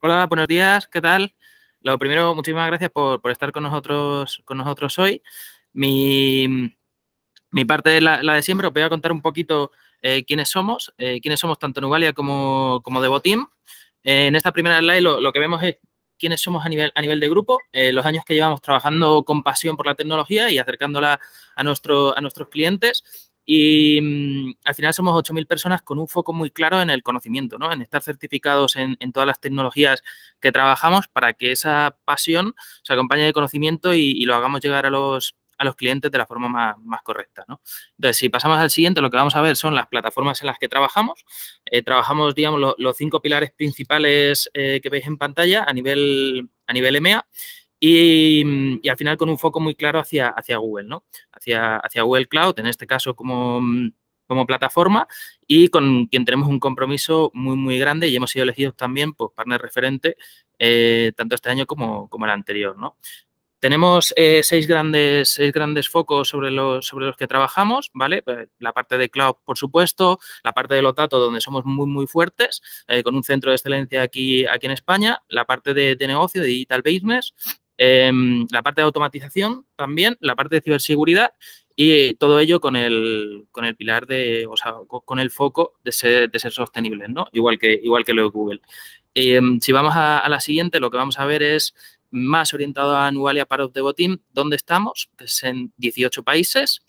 Hola, buenos días, ¿qué tal? Lo primero, muchísimas gracias por estar con nosotros hoy. Mi, mi parte es la de siempre. Os voy a contar un poquito quiénes somos tanto Nuvalia como Devoteam. En esta primera slide lo que vemos es quiénes somos a nivel de grupo, los años que llevamos trabajando con pasión por la tecnología y acercándola a nuestros clientes. Y al final somos 8.000 personas con un foco muy claro en el conocimiento, ¿no? En estar certificados en todas las tecnologías que trabajamos para que esa pasión se acompañe de conocimiento y lo hagamos llegar a los clientes de la forma más correcta, ¿no? Entonces, si pasamos al siguiente, lo que vamos a ver son las plataformas en las que trabajamos. Trabajamos, digamos, los 5 pilares principales que veis en pantalla a nivel EMEA. Y al final con un foco muy claro hacia Google, ¿no? Hacia Google Cloud, en este caso como plataforma, y con quien tenemos un compromiso muy grande y hemos sido elegidos también pues, partner referente tanto este año como el anterior, ¿no? Tenemos seis grandes focos sobre los que trabajamos, ¿vale? La parte de cloud, por supuesto, la parte de los datos, donde somos muy fuertes, con un centro de excelencia aquí en España, la parte de negocio, de digital business, la parte de automatización también, la parte de ciberseguridad y todo ello con el pilar o sea, con el foco de ser sostenibles, ¿no? Igual que lo de Google. Si vamos a la siguiente, lo que vamos a ver es más orientado a Nuvalia Part of Devoteam, ¿dónde estamos? Pues en 18 países.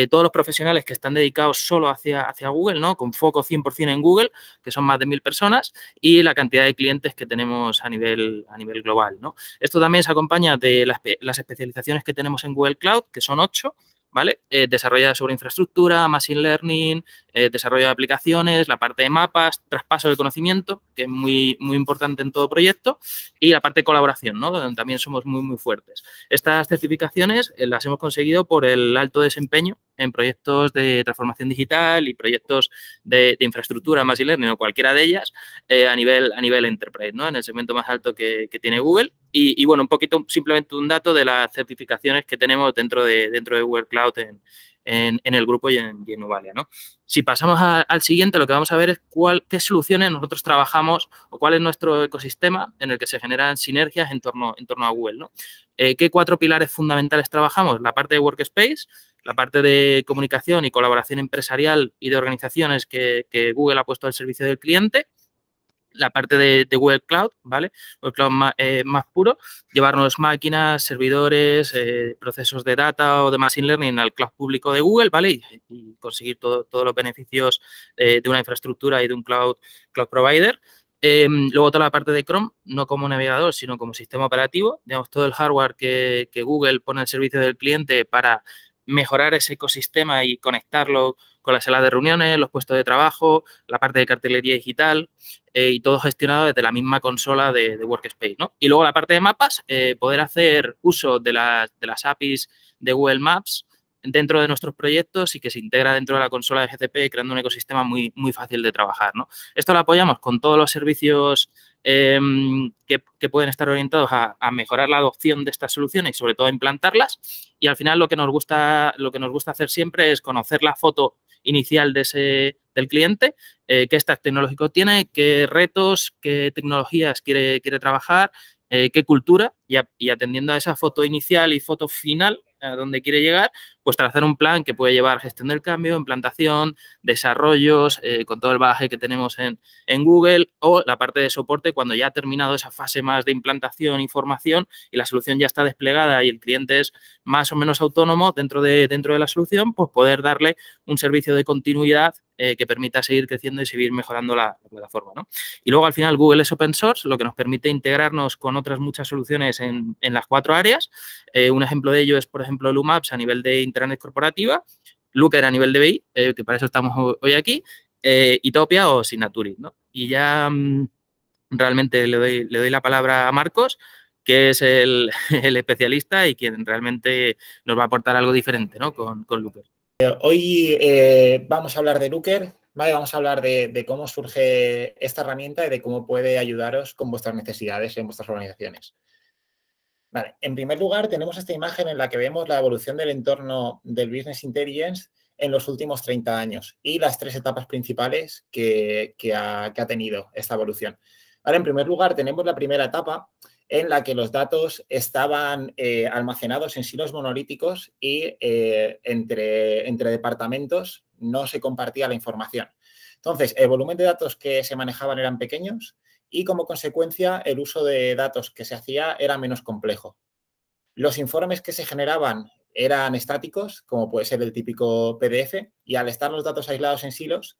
Todos los profesionales que están dedicados solo hacia Google, ¿no? Con foco 100% en Google, que son más de 1.000 personas, y la cantidad de clientes que tenemos a nivel global, ¿no? Esto también se acompaña de las especializaciones que tenemos en Google Cloud, que son 8, ¿vale? Desarrolladas sobre infraestructura, machine learning, desarrollo de aplicaciones, la parte de mapas, traspaso de conocimiento, que es muy importante en todo proyecto, y la parte de colaboración, ¿no? Donde también somos muy fuertes. Estas certificaciones las hemos conseguido por el alto desempeño en proyectos de transformación digital y proyectos de infraestructura, machine learning o cualquiera de ellas a nivel enterprise, ¿no? En el segmento más alto que tiene Google. Y bueno, un poquito, simplemente un dato de las certificaciones que tenemos dentro de Google Cloud en el grupo y en Nuvalia, ¿no? Si pasamos al siguiente, lo que vamos a ver es qué soluciones nosotros trabajamos o cuál es nuestro ecosistema en el que se generan sinergias en torno a Google, ¿no? ¿Qué 4 pilares fundamentales trabajamos? La parte de Workspace, la parte de comunicación y colaboración empresarial y de organizaciones que Google ha puesto al servicio del cliente, la parte de Google Cloud, ¿vale? Google Cloud más puro, llevarnos máquinas, servidores, procesos de data o de machine learning al cloud público de Google, ¿vale? Y conseguir todos los beneficios de una infraestructura y de un cloud provider. Luego toda la parte de Chrome, no como navegador, sino como sistema operativo, digamos, todo el hardware que Google pone al servicio del cliente para mejorar ese ecosistema y conectarlo con las salas de reuniones, los puestos de trabajo, la parte de cartelería digital, y todo gestionado desde la misma consola de Workspace, ¿no? Y luego la parte de mapas, poder hacer uso de las APIs de Google Maps dentro de nuestros proyectos y que se integra dentro de la consola de GCP, creando un ecosistema muy fácil de trabajar, ¿no? Esto lo apoyamos con todos los servicios que pueden estar orientados a mejorar la adopción de estas soluciones y sobre todo a implantarlas. Y al final lo que nos gusta hacer siempre es conocer la foto inicial del cliente, qué stack tecnológico tiene, qué retos, qué tecnologías quiere trabajar, qué cultura, y atendiendo a esa foto inicial y foto final a donde quiere llegar, pues trazar un plan que puede llevar gestión del cambio, implantación, desarrollos, con todo el bagaje que tenemos en Google, o la parte de soporte cuando ya ha terminado esa fase más de implantación y formación y la solución ya está desplegada y el cliente es más o menos autónomo dentro de la solución, pues poder darle un servicio de continuidad que permita seguir creciendo y seguir mejorando la plataforma, ¿no? Y luego, al final, Google es open source, lo que nos permite integrarnos con otras muchas soluciones en las 4 áreas. Un ejemplo de ello es, por ejemplo, Lumaps a nivel de intranet corporativa, Looker a nivel de BI, que para eso estamos hoy aquí, y Topia o Signatury, ¿no? Y ya realmente le doy la palabra a Marcos, que es el especialista y quien realmente nos va a aportar algo diferente, ¿no? Con Looker. Hoy vamos a hablar de Looker, ¿vale? Vamos a hablar de cómo surge esta herramienta y de cómo puede ayudaros con vuestras necesidades en vuestras organizaciones. Vale. En primer lugar, tenemos esta imagen en la que vemos la evolución del entorno del Business Intelligence en los últimos 30 años y las 3 etapas principales que ha tenido esta evolución. Ahora, en primer lugar, tenemos la primera etapa en la que los datos estaban almacenados en silos monolíticos y entre departamentos no se compartía la información. Entonces, el volumen de datos que se manejaban eran pequeños y, como consecuencia, el uso de datos que se hacía era menos complejo. Los informes que se generaban eran estáticos, como puede ser el típico PDF, y al estar los datos aislados en silos,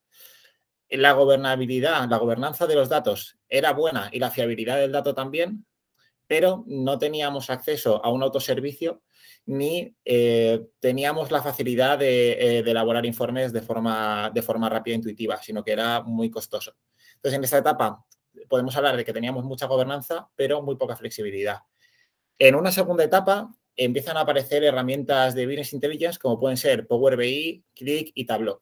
la gobernabilidad, la gobernanza de los datos era buena y la fiabilidad del dato también, pero no teníamos acceso a un autoservicio ni teníamos la facilidad de elaborar informes de forma rápida e intuitiva, sino que era muy costoso. Entonces, en esta etapa podemos hablar de que teníamos mucha gobernanza, pero muy poca flexibilidad. En una segunda etapa empiezan a aparecer herramientas de Business Intelligence como pueden ser Power BI, Qlik y Tableau.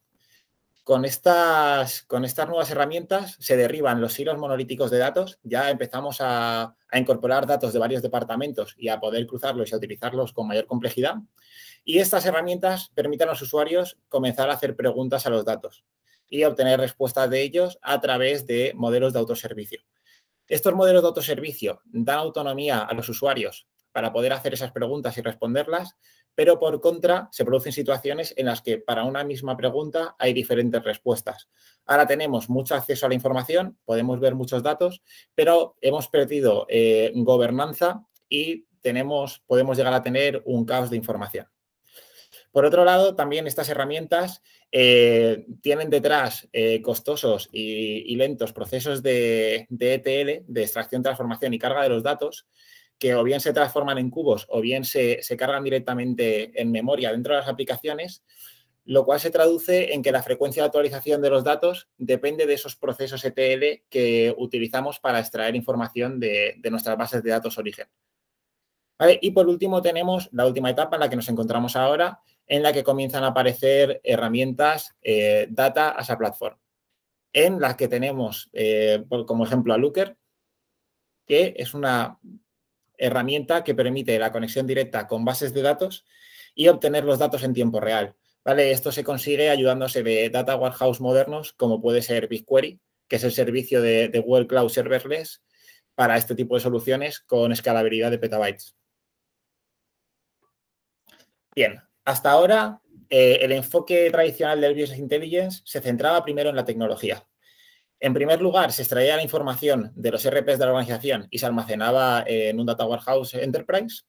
Con estas nuevas herramientas se derriban los silos monolíticos de datos, ya empezamos a incorporar datos de varios departamentos y a poder cruzarlos y a utilizarlos con mayor complejidad. Y estas herramientas permiten a los usuarios comenzar a hacer preguntas a los datos y obtener respuestas de ellos a través de modelos de autoservicio. Estos modelos de autoservicio dan autonomía a los usuarios para poder hacer esas preguntas y responderlas, pero por contra se producen situaciones en las que para una misma pregunta hay diferentes respuestas. Ahora tenemos mucho acceso a la información, podemos ver muchos datos, pero hemos perdido gobernanza y podemos llegar a tener un caos de información. Por otro lado, también estas herramientas tienen detrás costosos y lentos procesos de ETL, de extracción, transformación y carga de los datos, que o bien se transforman en cubos o bien se cargan directamente en memoria dentro de las aplicaciones, lo cual se traduce en que la frecuencia de actualización de los datos depende de esos procesos ETL que utilizamos para extraer información de nuestras bases de datos origen. ¿Vale? Y por último tenemos la última etapa en la que nos encontramos ahora, en la que comienzan a aparecer herramientas Data as a Platform, en las que tenemos como ejemplo a Looker, que es una herramienta que permite la conexión directa con bases de datos y obtener los datos en tiempo real. ¿Vale? Esto se consigue ayudándose de Data Warehouse modernos, como puede ser BigQuery, que es el servicio de Google Cloud Serverless para este tipo de soluciones con escalabilidad de petabytes. Bien, hasta ahora el enfoque tradicional del Business Intelligence se centraba primero en la tecnología. En primer lugar, se extraía la información de los ERPs de la organización y se almacenaba en un Data Warehouse Enterprise.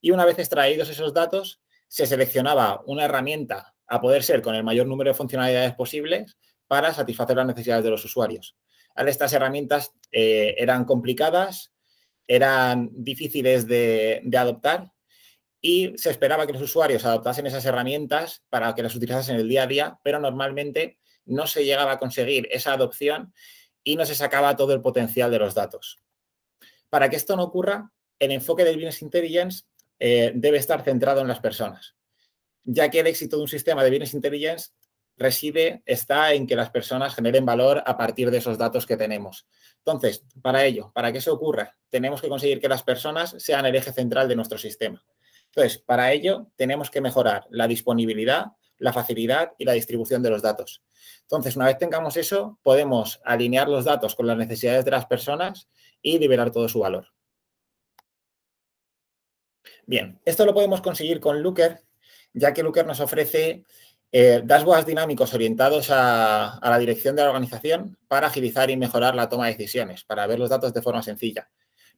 Y una vez extraídos esos datos, se seleccionaba una herramienta a poder ser con el mayor número de funcionalidades posibles para satisfacer las necesidades de los usuarios. Ahora, estas herramientas eran complicadas, eran difíciles de adoptar y se esperaba que los usuarios adoptasen esas herramientas para que las utilizasen en el día a día, pero normalmente no se llegaba a conseguir esa adopción y no se sacaba todo el potencial de los datos. Para que esto no ocurra, el enfoque del Business Intelligence debe estar centrado en las personas, ya que el éxito de un sistema de Business Intelligence está en que las personas generen valor a partir de esos datos que tenemos. Entonces, para que eso ocurra, tenemos que conseguir que las personas sean el eje central de nuestro sistema. Entonces, para ello, tenemos que mejorar la disponibilidad, la facilidad y la distribución de los datos. Entonces, una vez tengamos eso, podemos alinear los datos con las necesidades de las personas y liberar todo su valor. Bien, esto lo podemos conseguir con Looker, ya que Looker nos ofrece dashboards dinámicos orientados a la dirección de la organización para agilizar y mejorar la toma de decisiones, para ver los datos de forma sencilla.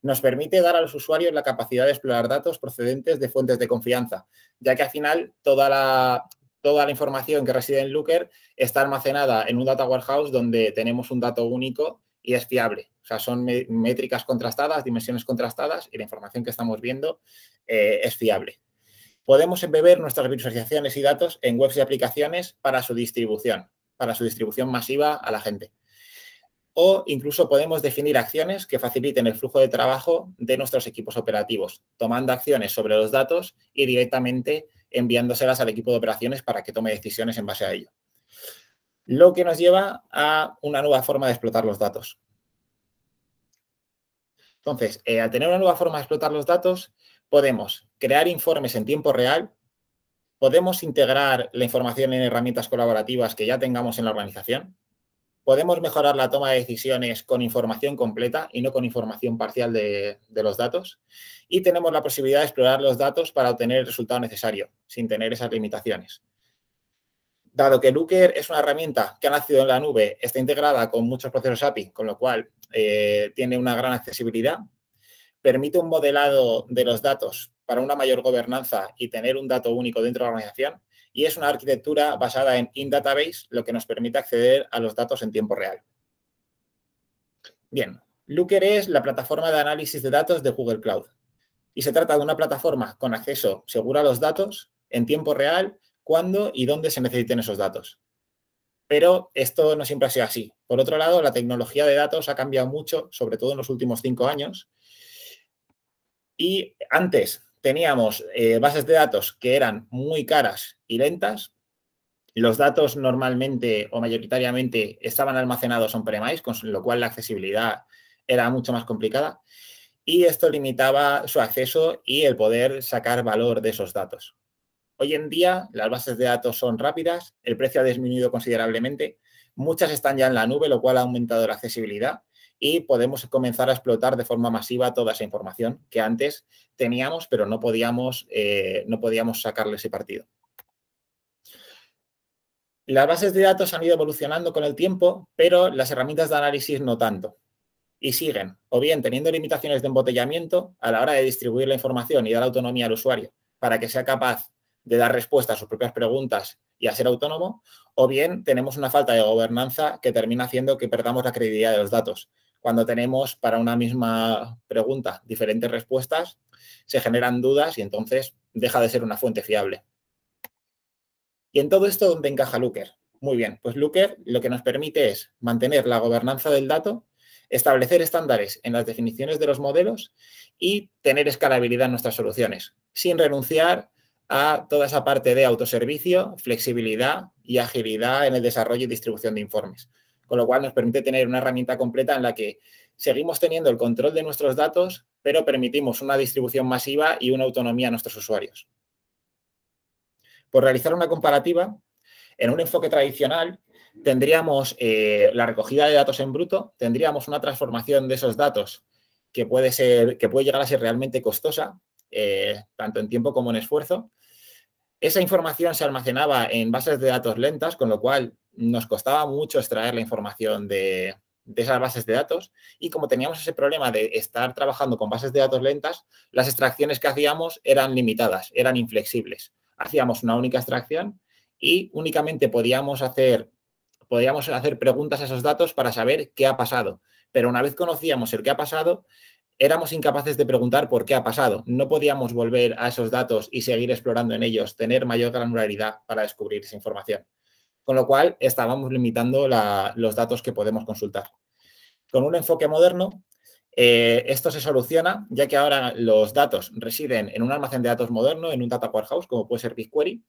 Nos permite dar a los usuarios la capacidad de explorar datos procedentes de fuentes de confianza, ya que al final toda la información que reside en Looker está almacenada en un data warehouse donde tenemos un dato único y es fiable. O sea, son métricas contrastadas, dimensiones contrastadas y la información que estamos viendo es fiable. Podemos embeber nuestras visualizaciones y datos en webs y aplicaciones para su distribución masiva a la gente. O incluso podemos definir acciones que faciliten el flujo de trabajo de nuestros equipos operativos, tomando acciones sobre los datos y directamente enviándoselas al equipo de operaciones para que tome decisiones en base a ello. Lo que nos lleva a una nueva forma de explotar los datos. Entonces, al tener una nueva forma de explotar los datos, podemos crear informes en tiempo real, podemos integrar la información en herramientas colaborativas que ya tengamos en la organización, Podemos mejorar la toma de decisiones con información completa y no con información parcial de los datos. Y tenemos la posibilidad de explorar los datos para obtener el resultado necesario, sin tener esas limitaciones. Dado que Looker es una herramienta que ha nacido en la nube, está integrada con muchos procesos API, con lo cual tiene una gran accesibilidad, permite un modelado de los datos para una mayor gobernanza y tener un dato único dentro de la organización, y es una arquitectura basada en in-database, lo que nos permite acceder a los datos en tiempo real. Bien, Looker es la plataforma de análisis de datos de Google Cloud, y se trata de una plataforma con acceso seguro a los datos en tiempo real, cuando y dónde se necesiten esos datos. Pero esto no siempre ha sido así. Por otro lado, la tecnología de datos ha cambiado mucho, sobre todo en los últimos 5 años. Y antes teníamos bases de datos que eran muy caras y lentas. Los datos normalmente o mayoritariamente estaban almacenados on-premise, con lo cual la accesibilidad era mucho más complicada. Y esto limitaba su acceso y el poder sacar valor de esos datos. Hoy en día las bases de datos son rápidas, el precio ha disminuido considerablemente, muchas están ya en la nube, lo cual ha aumentado la accesibilidad y podemos comenzar a explotar de forma masiva toda esa información que antes teníamos, pero no podíamos sacarle ese partido. Las bases de datos han ido evolucionando con el tiempo, pero las herramientas de análisis no tanto. Y siguen, o bien teniendo limitaciones de embotellamiento a la hora de distribuir la información y dar autonomía al usuario para que sea capaz de dar respuesta a sus propias preguntas y a ser autónomo, o bien tenemos una falta de gobernanza que termina haciendo que perdamos la credibilidad de los datos. Cuando tenemos para una misma pregunta diferentes respuestas, se generan dudas y entonces deja de ser una fuente fiable. ¿Y en todo esto dónde encaja Looker? Muy bien, pues Looker lo que nos permite es mantener la gobernanza del dato, establecer estándares en las definiciones de los modelos y tener escalabilidad en nuestras soluciones, sin renunciar a toda esa parte de autoservicio, flexibilidad y agilidad en el desarrollo y distribución de informes. Con lo cual nos permite tener una herramienta completa en la que seguimos teniendo el control de nuestros datos, pero permitimos una distribución masiva y una autonomía a nuestros usuarios. Por realizar una comparativa, en un enfoque tradicional tendríamos la recogida de datos en bruto, tendríamos una transformación de esos datos que puede llegar a ser realmente costosa, tanto en tiempo como en esfuerzo. Esa información se almacenaba en bases de datos lentas, con lo cual nos costaba mucho extraer la información de esas bases de datos, y como teníamos ese problema de estar trabajando con bases de datos lentas, las extracciones que hacíamos eran limitadas, eran inflexibles. Hacíamos una única extracción y únicamente podíamos hacer preguntas a esos datos para saber qué ha pasado. Pero una vez conocíamos el qué ha pasado, éramos incapaces de preguntar por qué ha pasado. No podíamos volver a esos datos y seguir explorando en ellos, tener mayor granularidad para descubrir esa información. Con lo cual, estábamos limitando los datos que podemos consultar. Con un enfoque moderno, esto se soluciona, ya que ahora los datos residen en un almacén de datos moderno, en un data warehouse, como puede ser BigQuery.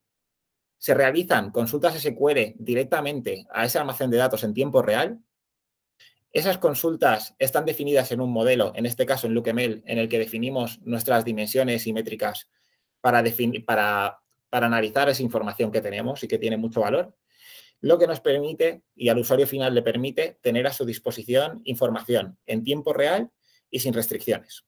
Se realizan consultas SQL directamente a ese almacén de datos en tiempo real. Esas consultas están definidas en un modelo, en este caso en LookML, en el que definimos nuestras dimensiones y métricas para analizar esa información que tenemos y que tiene mucho valor, lo que nos permite, y al usuario final le permite, tener a su disposición información en tiempo real y sin restricciones.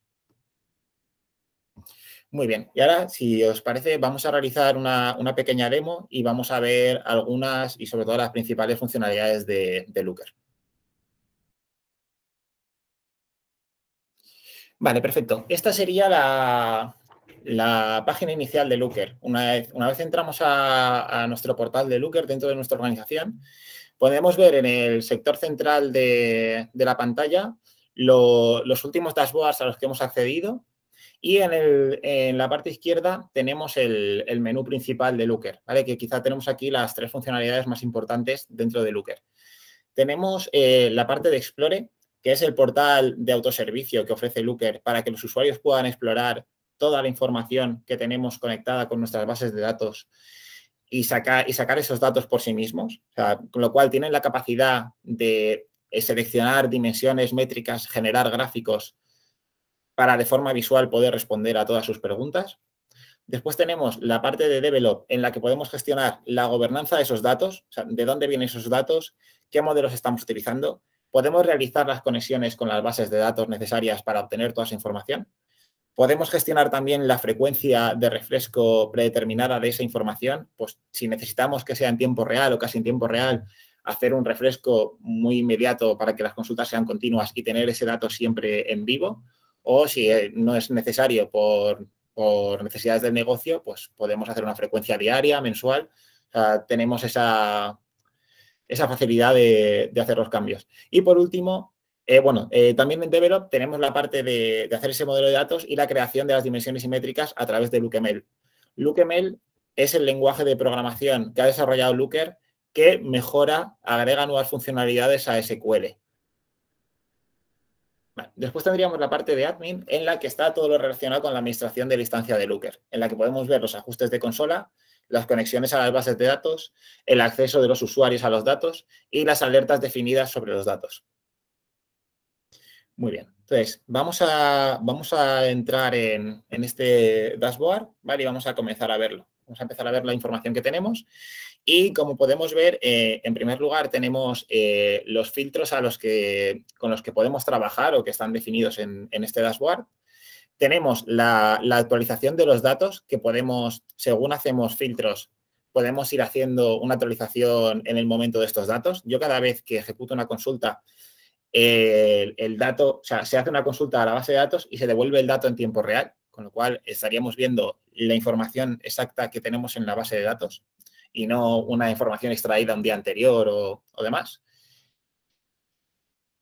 Muy bien, y ahora, si os parece, vamos a realizar una pequeña demo y vamos a ver algunas y sobre todo las principales funcionalidades de Looker. Vale, perfecto. Esta sería la página inicial de Looker. Una vez entramos a nuestro portal de Looker dentro de nuestra organización, podemos ver en el sector central de la pantalla los últimos dashboards a los que hemos accedido, y en la parte izquierda tenemos el menú principal de Looker, ¿vale? Que quizá tenemos aquí las 3 funcionalidades más importantes dentro de Looker. Tenemos la parte de Explore, que es el portal de autoservicio que ofrece Looker para que los usuarios puedan explorar toda la información que tenemos conectada con nuestras bases de datos y sacar esos datos por sí mismos. O sea, con lo cual tienen la capacidad de seleccionar dimensiones, métricas, generar gráficos para de forma visual poder responder a todas sus preguntas. Después tenemos la parte de Develop, en la que podemos gestionar la gobernanza de esos datos, o sea, de dónde vienen esos datos, qué modelos estamos utilizando. Podemos realizar las conexiones con las bases de datos necesarias para obtener toda esa información. Podemos gestionar también la frecuencia de refresco predeterminada de esa información, pues si necesitamos que sea en tiempo real o casi en tiempo real, hacer un refresco muy inmediato para que las consultas sean continuas y tener ese dato siempre en vivo, o si no es necesario por necesidades del negocio, pues podemos hacer una frecuencia diaria, mensual. O sea, tenemos esa facilidad de hacer los cambios. Y por último, también en Develop tenemos la parte de hacer ese modelo de datos y la creación de las dimensiones simétricas a través de LookML. LookML es el lenguaje de programación que ha desarrollado Looker que mejora, agrega nuevas funcionalidades a SQL. Vale. Después tendríamos la parte de admin en la que está todo lo relacionado con la administración de la instancia de Looker, en la que podemos ver los ajustes de consola, las conexiones a las bases de datos, el acceso de los usuarios a los datos y las alertas definidas sobre los datos. Muy bien. Entonces, vamos a entrar en este dashboard, ¿vale? Y vamos a comenzar a verlo. Vamos a empezar a ver la información que tenemos. Y como podemos ver, en primer lugar, tenemos los filtros con los que podemos trabajar o que están definidos en este dashboard. Tenemos la actualización de los datos que podemos, según hacemos filtros, podemos ir haciendo una actualización en el momento de estos datos. Yo cada vez que ejecuto una consulta, el dato, o sea, se hace una consulta a la base de datos y se devuelve el dato en tiempo real, con lo cual estaríamos viendo la información exacta que tenemos en la base de datos y no una información extraída un día anterior o demás.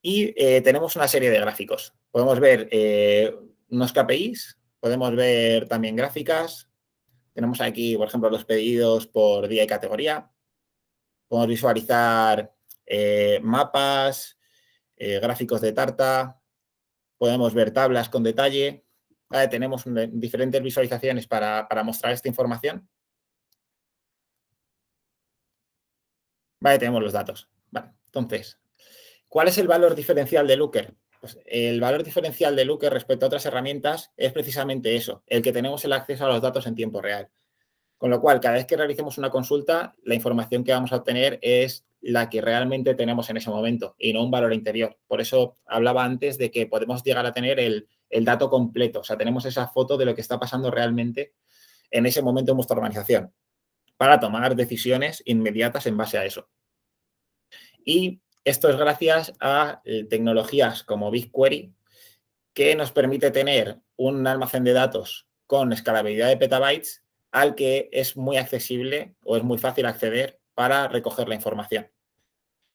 Y tenemos una serie de gráficos. Podemos ver unos KPIs, podemos ver también gráficas. Tenemos aquí, por ejemplo, los pedidos por día y categoría. Podemos visualizar mapas, gráficos de tarta. Podemos ver tablas con detalle. Vale, tenemos diferentes visualizaciones para mostrar esta información. Vale, tenemos los datos. Vale, entonces, ¿cuál es el valor diferencial de Looker? Pues el valor diferencial de Looker respecto a otras herramientas es precisamente eso, el que tenemos el acceso a los datos en tiempo real. Con lo cual, cada vez que realicemos una consulta, la información que vamos a obtener es la que realmente tenemos en ese momento y no un valor interior. Por eso hablaba antes de que podemos llegar a tener el dato completo. O sea, tenemos esa foto de lo que está pasando realmente en ese momento en vuestra organización para tomar decisiones inmediatas en base a eso. Y esto es gracias a tecnologías como BigQuery, que nos permite tener un almacén de datos con escalabilidad de petabytes al que es muy accesible o es muy fácil acceder para recoger la información.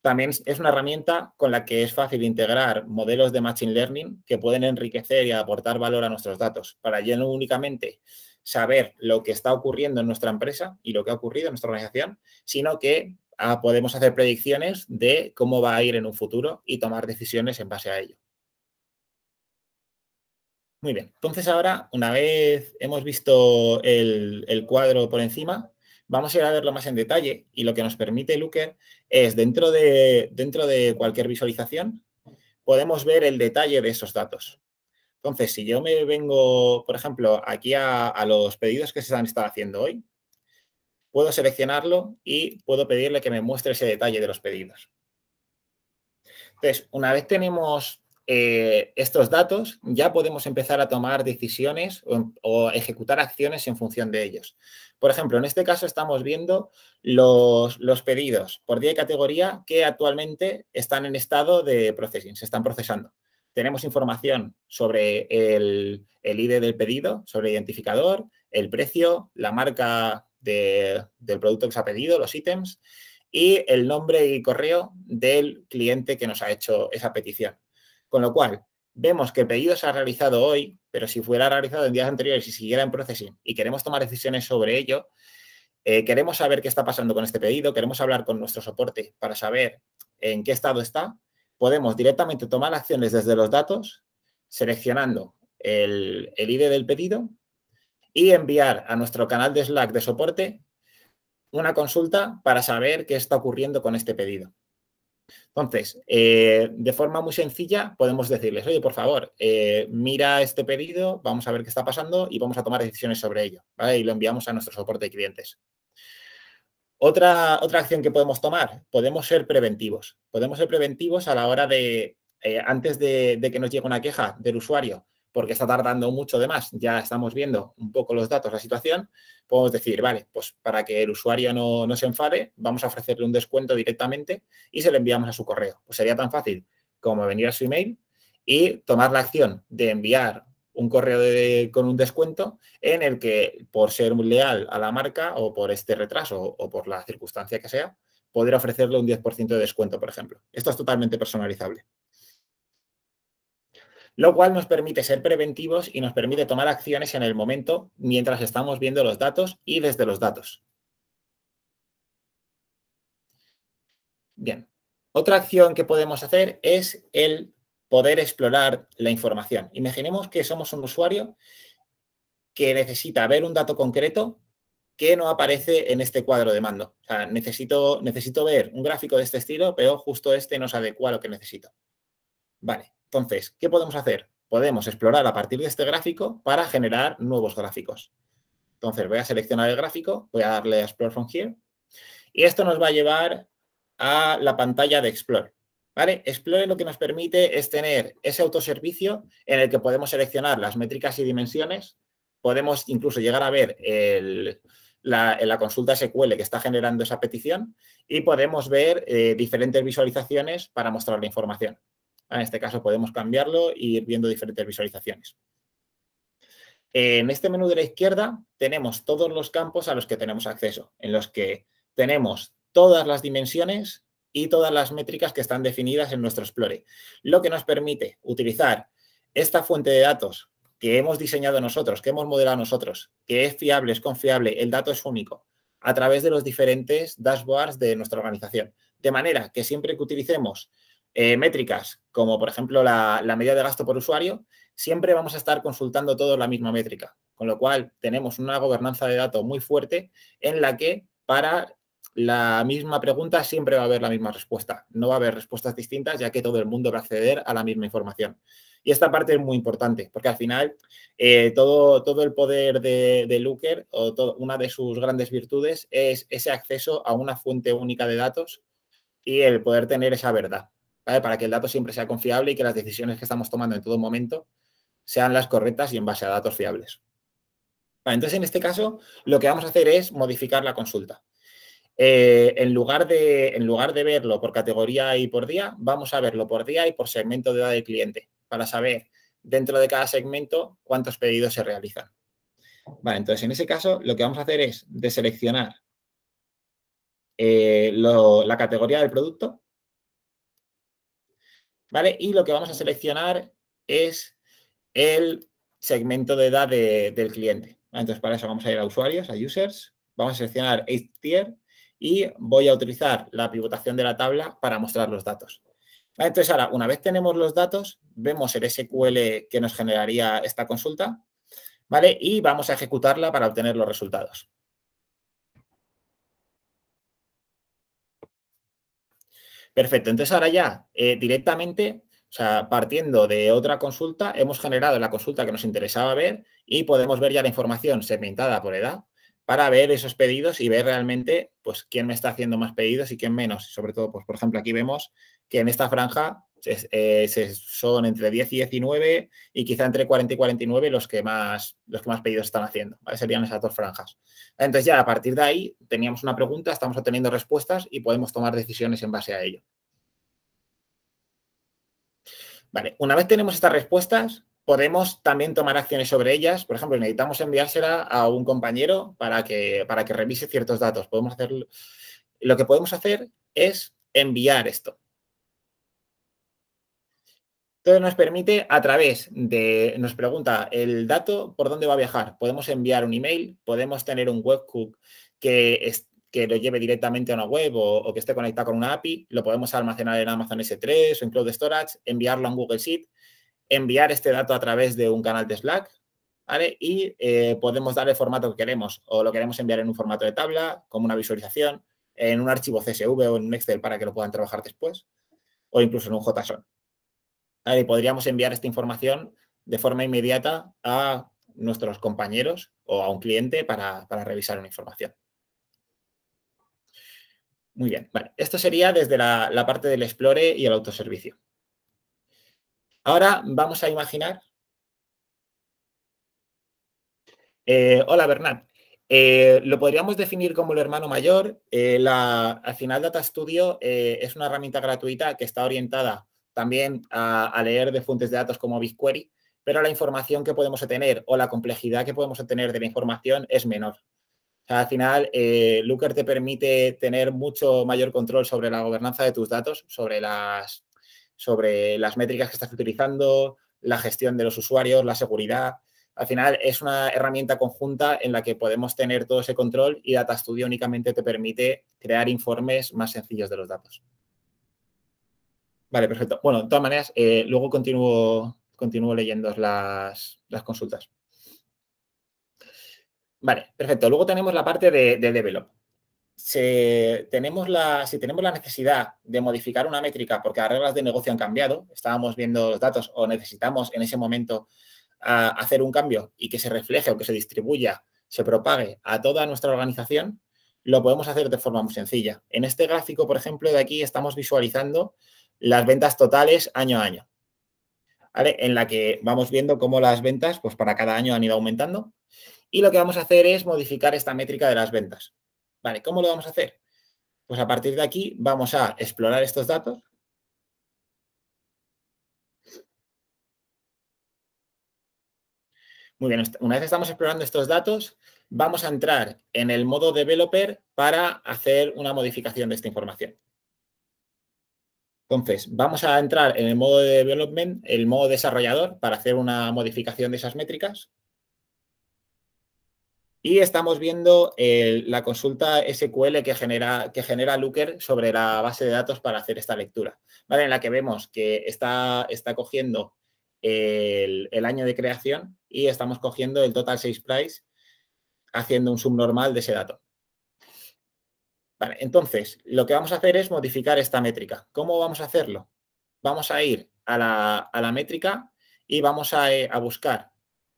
También es una herramienta con la que es fácil integrar modelos de Machine Learning que pueden enriquecer y aportar valor a nuestros datos para ya no únicamente saber lo que está ocurriendo en nuestra empresa y lo que ha ocurrido en nuestra organización, sino que podemos hacer predicciones de cómo va a ir en un futuro y tomar decisiones en base a ello. Muy bien, entonces ahora, una vez hemos visto el cuadro por encima, vamos a ir a verlo más en detalle y lo que nos permite Looker es, dentro de cualquier visualización, podemos ver el detalle de esos datos. Entonces, si yo me vengo, por ejemplo, aquí a los pedidos que se están haciendo hoy, puedo seleccionarlo y puedo pedirle que me muestre ese detalle de los pedidos. Entonces, una vez tenemos estos datos, ya podemos empezar a tomar decisiones o ejecutar acciones en función de ellos. Por ejemplo, en este caso estamos viendo los pedidos por día y categoría que actualmente están en estado de processing, se están procesando. Tenemos información sobre el ID del pedido, sobre el identificador, el precio, la marca del producto que se ha pedido, los ítems, y el nombre y correo del cliente que nos ha hecho esa petición. Con lo cual, vemos que el pedido se ha realizado hoy, pero si fuera realizado en días anteriores y siguiera en processing y queremos tomar decisiones sobre ello, queremos saber qué está pasando con este pedido, queremos hablar con nuestro soporte para saber en qué estado está, podemos directamente tomar acciones desde los datos, seleccionando el ID del pedido y enviar a nuestro canal de Slack de soporte una consulta para saber qué está ocurriendo con este pedido. Entonces, de forma muy sencilla, podemos decirles, oye, por favor, mira este pedido, vamos a ver qué está pasando y vamos a tomar decisiones sobre ello, ¿vale? Y lo enviamos a nuestro soporte de clientes. Otra acción que podemos tomar, podemos ser preventivos. Podemos ser preventivos a la hora de, antes de que nos llegue una queja del usuario, porque está tardando mucho de más, ya estamos viendo un poco los datos, la situación, podemos decir, vale, pues para que el usuario no se enfade, vamos a ofrecerle un descuento directamente y se lo enviamos a su correo. Pues sería tan fácil como venir a su email y tomar la acción de enviar un correo con un descuento en el que, por ser leal a la marca o por este retraso o por la circunstancia que sea, poder ofrecerle un 10% de descuento, por ejemplo. Esto es totalmente personalizable. Lo cual nos permite ser preventivos y nos permite tomar acciones en el momento mientras estamos viendo los datos y desde los datos. Bien. Otra acción que podemos hacer es el poder explorar la información. Imaginemos que somos un usuario que necesita ver un dato concreto que no aparece en este cuadro de mando. O sea, necesito ver un gráfico de este estilo, pero justo este no se adecua a lo que necesito. Vale, entonces, ¿qué podemos hacer? Podemos explorar a partir de este gráfico para generar nuevos gráficos. Entonces, voy a seleccionar el gráfico, voy a darle a Explore from Here y esto nos va a llevar a la pantalla de Explore. ¿Vale? Explore lo que nos permite es tener ese autoservicio en el que podemos seleccionar las métricas y dimensiones. Podemos incluso llegar a ver la consulta SQL que está generando esa petición y podemos ver diferentes visualizaciones para mostrar la información. En este caso podemos cambiarlo e ir viendo diferentes visualizaciones. En este menú de la izquierda tenemos todos los campos a los que tenemos acceso, en los que tenemos todas las dimensiones y todas las métricas que están definidas en nuestro Explore, lo que nos permite utilizar esta fuente de datos que hemos diseñado nosotros, que hemos modelado nosotros, que es fiable, es confiable, el dato es único, a través de los diferentes dashboards de nuestra organización. De manera que siempre que utilicemos métricas, como por ejemplo la media de gasto por usuario, siempre vamos a estar consultando todos la misma métrica, con lo cual tenemos una gobernanza de datos muy fuerte en la que para la misma pregunta siempre va a haber la misma respuesta. No va a haber respuestas distintas, ya que todo el mundo va a acceder a la misma información. Y esta parte es muy importante, porque al final todo el poder de Looker, o una de sus grandes virtudes, es ese acceso a una fuente única de datos y el poder tener esa verdad, ¿vale? Para que el dato siempre sea confiable y que las decisiones que estamos tomando en todo momento sean las correctas y en base a datos fiables. Vale, entonces, en este caso, lo que vamos a hacer es modificar la consulta. En lugar de verlo por categoría y por día, vamos a verlo por día y por segmento de edad del cliente, para saber dentro de cada segmento cuántos pedidos se realizan. Vale, entonces, en ese caso, lo que vamos a hacer es deseleccionar la categoría del producto, ¿vale? Y lo que vamos a seleccionar es el segmento de edad del cliente. Entonces, para eso vamos a ir a usuarios, a users, vamos a seleccionar Age Tier y voy a utilizar la pivotación de la tabla para mostrar los datos. Entonces, ahora, una vez tenemos los datos, vemos el SQL que nos generaría esta consulta, ¿vale? Y vamos a ejecutarla para obtener los resultados. Perfecto, entonces ahora ya directamente, o sea, partiendo de otra consulta, hemos generado la consulta que nos interesaba ver y podemos ver ya la información segmentada por edad para ver esos pedidos y ver realmente pues quién me está haciendo más pedidos y quién menos. Sobre todo, pues por ejemplo, aquí vemos que en esta franja son entre 10 y 19 y quizá entre 40 y 49 los que más pedidos están haciendo, ¿vale? Serían esas dos franjas. Entonces ya a partir de ahí teníamos una pregunta, estamos obteniendo respuestas y podemos tomar decisiones en base a ello. Vale, una vez tenemos estas respuestas, podemos también tomar acciones sobre ellas. Por ejemplo, necesitamos enviársela a un compañero para que revise ciertos datos. Lo que podemos hacer es enviar esto. Entonces nos permite nos pregunta el dato por dónde va a viajar. Podemos enviar un email, podemos tener un webhook que lo lleve directamente a una web o que esté conectado con una API, lo podemos almacenar en Amazon S3 o en Cloud Storage, enviarlo a un Google Sheet, enviar este dato a través de un canal de Slack, ¿vale? Y podemos dar el formato que queremos, o lo queremos enviar en un formato de tabla, como una visualización, en un archivo CSV o en un Excel para que lo puedan trabajar después. o incluso en un JSON. ¿Vale? Podríamos enviar esta información de forma inmediata a nuestros compañeros o a un cliente para revisar una información. Muy bien, vale. Esto sería desde la parte del Explore y el autoservicio. Ahora vamos a imaginar... hola, Bernat. Lo podríamos definir como el hermano mayor. Al final, Data Studio es una herramienta gratuita que está orientada también a leer de fuentes de datos como BigQuery, pero la información que podemos obtener o la complejidad que podemos obtener de la información es menor. O sea, al final, Looker te permite tener mucho mayor control sobre la gobernanza de tus datos, sobre las métricas que estás utilizando, la gestión de los usuarios, la seguridad. Al final, es una herramienta conjunta en la que podemos tener todo ese control y Data Studio únicamente te permite crear informes más sencillos de los datos. Vale, perfecto. Bueno, de todas maneras, luego continúo leyendo las consultas. Vale, perfecto. Luego tenemos la parte de develop. Si tenemos la necesidad de modificar una métrica porque las reglas de negocio han cambiado, estábamos viendo los datos o necesitamos en ese momento hacer un cambio y que se refleje o que se distribuya, se propague a toda nuestra organización, lo podemos hacer de forma muy sencilla. En este gráfico, por ejemplo, de aquí estamos visualizando las ventas totales año a año, ¿vale? En la que vamos viendo cómo las ventas, pues para cada año han ido aumentando. Y lo que vamos a hacer es modificar esta métrica de las ventas. Vale, ¿cómo lo vamos a hacer? Pues a partir de aquí vamos a explorar estos datos. Muy bien, una vez estamos explorando estos datos, vamos a entrar en el modo developer para hacer una modificación de esta información. Entonces, vamos a entrar en el modo de development, el modo desarrollador, para hacer una modificación de esas métricas. Y estamos viendo la consulta SQL que genera Looker sobre la base de datos para hacer esta lectura, ¿vale? En la que vemos que está cogiendo el año de creación y estamos cogiendo el total sales price haciendo un subnormal de ese dato. Vale, entonces, lo que vamos a hacer es modificar esta métrica. ¿Cómo vamos a hacerlo? Vamos a ir a la métrica y vamos a buscar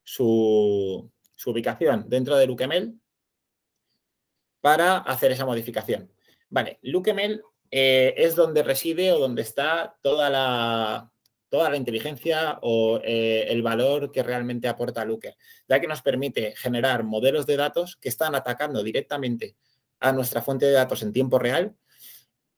su ubicación dentro de LookML para hacer esa modificación. Vale, LookML es donde reside o donde está toda la inteligencia o el valor que realmente aporta Looker, ya que nos permite generar modelos de datos que están atacando directamente a nuestra fuente de datos en tiempo real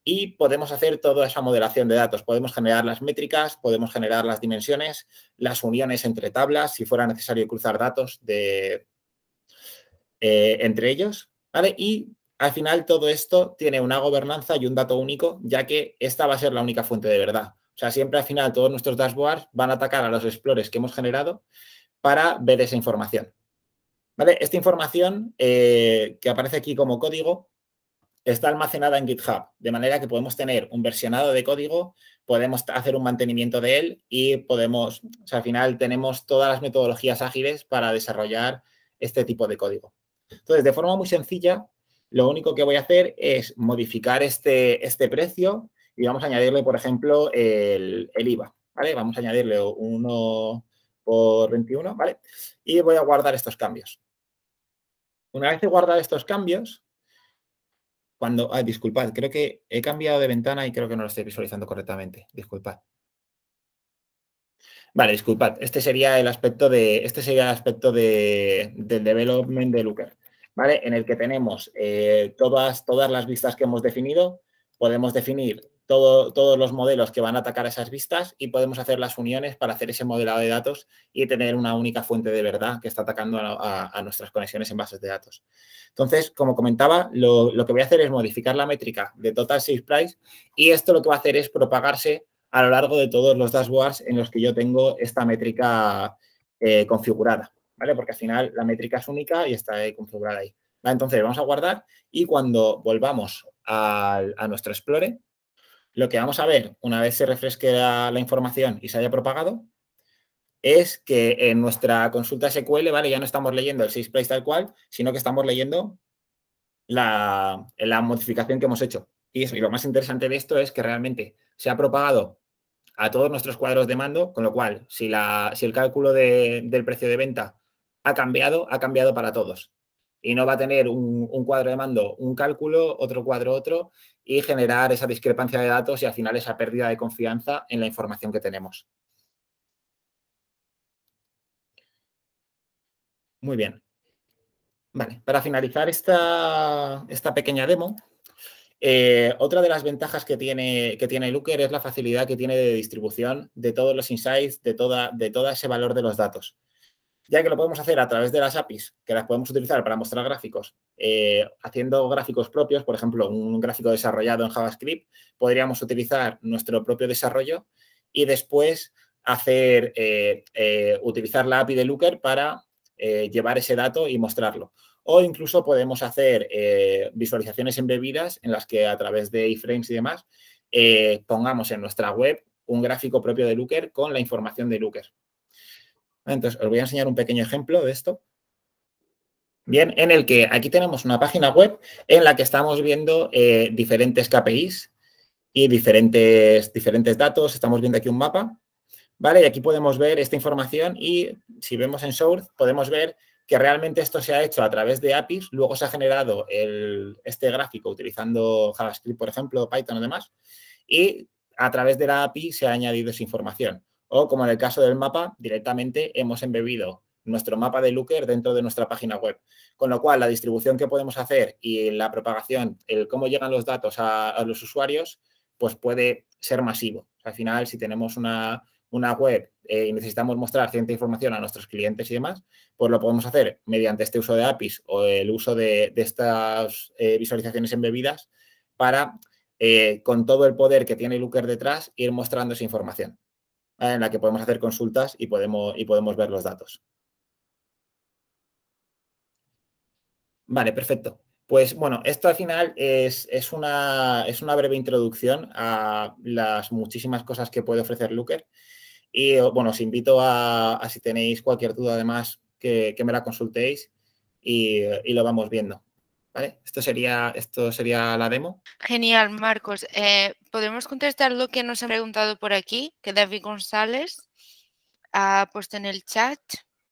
y podemos hacer toda esa modelación de datos. Podemos generar las métricas, podemos generar las dimensiones, las uniones entre tablas, si fuera necesario cruzar datos entre ellos, ¿vale? Y al final todo esto tiene una gobernanza y un dato único, ya que esta va a ser la única fuente de verdad. O sea, siempre al final todos nuestros dashboards van a atacar a los explores que hemos generado para ver esa información. ¿Vale? Esta información que aparece aquí como código está almacenada en GitHub, de manera que podemos tener un versionado de código, podemos hacer un mantenimiento de él y podemos, o sea, al final tenemos todas las metodologías ágiles para desarrollar este tipo de código. Entonces, de forma muy sencilla, lo único que voy a hacer es modificar este precio y vamos a añadirle, por ejemplo, el IVA, ¿vale? Vamos a añadirle 1 por 21, ¿vale? Y voy a guardar estos cambios. Una vez he guardado estos cambios, disculpad, creo que he cambiado de ventana y creo que no lo estoy visualizando correctamente. Disculpad. Vale, disculpad. Este sería el aspecto del development de Looker, ¿vale? En el que tenemos todas las vistas que hemos definido. Podemos definir todos los modelos que van a atacar a esas vistas y podemos hacer las uniones para hacer ese modelado de datos y tener una única fuente de verdad que está atacando a nuestras conexiones en bases de datos. Entonces, como comentaba, lo que voy a hacer es modificar la métrica de Total Sales Price y esto lo que va a hacer es propagarse a lo largo de todos los dashboards en los que yo tengo esta métrica configurada, ¿vale? Porque al final la métrica es única y está configurada ahí. ¿Vale? Entonces, vamos a guardar y cuando volvamos a nuestro Explore, lo que vamos a ver una vez se refresque la información y se haya propagado es que en nuestra consulta SQL, ¿vale? Ya no estamos leyendo el sales price tal cual, sino que estamos leyendo la modificación que hemos hecho. Y lo más interesante de esto es que realmente se ha propagado a todos nuestros cuadros de mando, con lo cual, si el cálculo del precio de venta ha cambiado para todos. Y no va a tener un cuadro de mando un cálculo, otro cuadro otro, y generar esa discrepancia de datos y al final esa pérdida de confianza en la información que tenemos. Muy bien. Vale, para finalizar esta pequeña demo, otra de las ventajas que tiene Looker es la facilidad que tiene de distribución de todos los insights, de todo ese valor de los datos. Ya que lo podemos hacer a través de las APIs, que las podemos utilizar para mostrar gráficos, haciendo gráficos propios, por ejemplo, un gráfico desarrollado en JavaScript, podríamos utilizar nuestro propio desarrollo y después utilizar la API de Looker para llevar ese dato y mostrarlo. O incluso podemos hacer visualizaciones embebidas en las que a través de iframes y demás pongamos en nuestra web un gráfico propio de Looker con la información de Looker. Entonces, os voy a enseñar un pequeño ejemplo de esto. Bien, en el que aquí tenemos una página web en la que estamos viendo diferentes KPIs y diferentes datos. Estamos viendo aquí un mapa, ¿vale? Y aquí podemos ver esta información y si vemos en Source podemos ver que realmente esto se ha hecho a través de APIs. Luego se ha generado este gráfico utilizando JavaScript, por ejemplo, Python o demás. Y a través de la API se ha añadido esa información. O, como en el caso del mapa, directamente hemos embebido nuestro mapa de Looker dentro de nuestra página web. Con lo cual, la distribución que podemos hacer y la propagación, el cómo llegan los datos a los usuarios, pues puede ser masivo. Al final, si tenemos una web y necesitamos mostrar cierta información a nuestros clientes y demás, pues lo podemos hacer mediante este uso de APIs o el uso de estas visualizaciones embebidas para, con todo el poder que tiene Looker detrás, ir mostrando esa información, ¿vale? En la que podemos hacer consultas y podemos ver los datos. Vale, perfecto. Pues bueno, esto al final es una breve introducción a las muchísimas cosas que puede ofrecer Looker. Y bueno, os invito a si tenéis cualquier duda además que me la consultéis y lo vamos viendo. ¿Vale? Esto sería la demo. Genial, Marcos. ¿Podemos contestar lo que nos han preguntado por aquí? Que David González ha puesto en el chat.